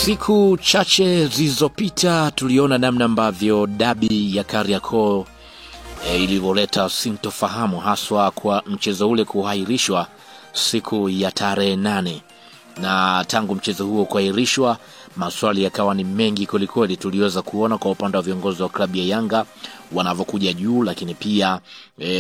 Siku chache zilizopita tuliona namna ambavyo dabi ya Kariakoo ilivyoleta sintofahamu haswa kwa mchezo ule kuahirishwa siku ya tarehe 8. Na tangu mchezo huo kuahirishwa, maswali yakawa ni mengi kwelikweli. Tuliweza kuona kwa upande wa viongozi wa klabu ya Yanga wanavyokuja juu, lakini pia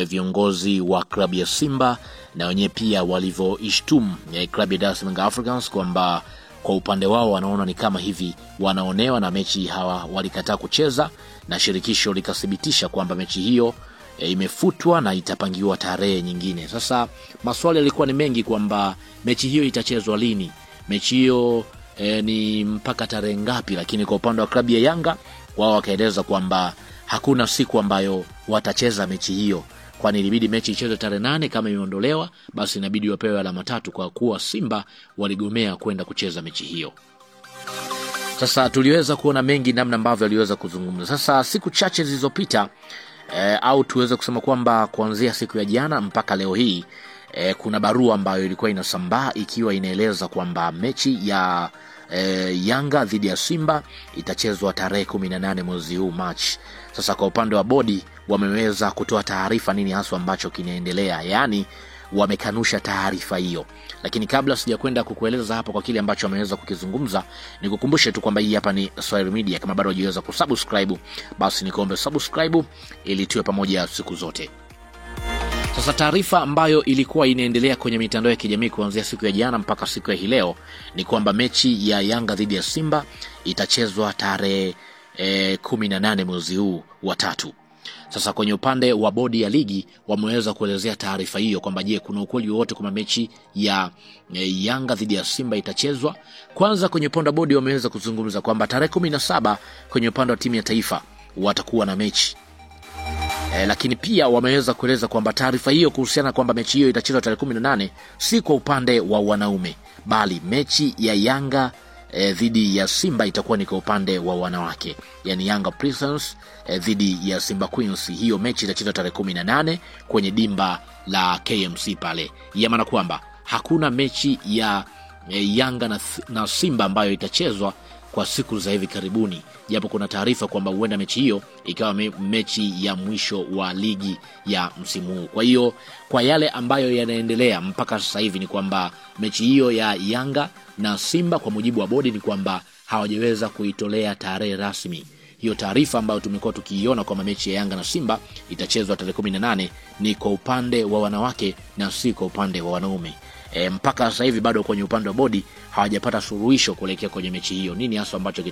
viongozi wa klabu ya Simba na wenyewe pia walivyoishtumu klabu ya Dar es Salaam Africans kwamba kwa upande wao wanaona ni kama hivi wanaonewa na mechi hawa walikataa kucheza, na shirikisho likathibitisha kwamba mechi hiyo imefutwa na itapangiwa tarehe nyingine. Sasa maswali yalikuwa ni mengi kwamba mechi hiyo itachezwa lini, mechi hiyo ni mpaka tarehe ngapi, lakini kwa upande wa klabu ya Yanga wao wakaeleza kwamba hakuna siku ambayo watacheza mechi hiyo, kwani ilibidi mechi ichezwe tarehe 8. Kama imeondolewa basi inabidi wapewe alama 3 kwa kuwa Simba waligomea kwenda kucheza mechi hiyo. Sasa tuliweza kuona mengi namna ambavyo aliweza kuzungumza. Sasa siku chache zilizopita au tuweze kusema kwamba kuanzia siku ya jana mpaka leo hii kuna barua ambayo ilikuwa inasambaa ikiwa inaeleza kwamba mechi ya Yanga dhidi ya Simba itachezwa tarehe 18 mwezi huu March. Sasa kwa upande wa bodi wameweza kutoa taarifa nini hasa ambacho kinaendelea, yani wamekanusha taarifa hiyo. Lakini kabla sijakwenda kukueleza hapa kwa kile ambacho wameweza kukizungumza, nikukumbushe tu kwamba hii hapa ni Swahili Media. Kama bado hujaweza kusubscribe, basi nikuombe subscribe ili tuwe pamoja siku zote. Sasa taarifa ambayo ilikuwa inaendelea kwenye mitandao ya kijamii kuanzia siku ya jana mpaka siku ya hii leo ni kwamba mechi ya Yanga dhidi ya Simba itachezwa tarehe 18 mwezi huu wa 3. Sasa kwenye upande wa bodi ya ligi wameweza kuelezea taarifa hiyo kwamba je, kuna ukweli wowote kwamba mechi ya Yanga dhidi ya Simba itachezwa. Kwanza kwenye upande wa bodi wameweza kuzungumza kwamba tarehe 17 kwenye upande wa timu ya taifa watakuwa na mechi. Lakini pia wameweza kueleza kwamba taarifa hiyo kuhusiana kwamba mechi hiyo itachezwa tarehe 18 si kwa upande wa wanaume, bali mechi ya Yanga dhidi ya Simba itakuwa ni kwa upande wa wanawake, yani Yanga Princess dhidi ya Simba Queens. Hiyo mechi itachezwa tarehe 18 kwenye dimba la KMC pale. Ya maana kwamba hakuna mechi ya Yanga na Simba ambayo itachezwa kwa siku za hivi karibuni, japo kuna taarifa kwamba huenda mechi hiyo ikawa mechi ya mwisho wa ligi ya msimu huu. Kwa hiyo kwa yale ambayo yanaendelea mpaka sasa hivi ni kwamba mechi hiyo ya Yanga na Simba kwa mujibu wa bodi ni kwamba hawajaweza kuitolea tarehe rasmi. Hiyo taarifa ambayo tumekuwa tukiiona kwamba mechi ya Yanga na Simba itachezwa tarehe 18 ni kwa upande wa wanawake na si kwa upande wa wanaume. Mpaka sasa hivi bado kwenye upande wa bodi hawajapata suluhisho kuelekea kwenye mechi hiyo. Nini hasa ambacho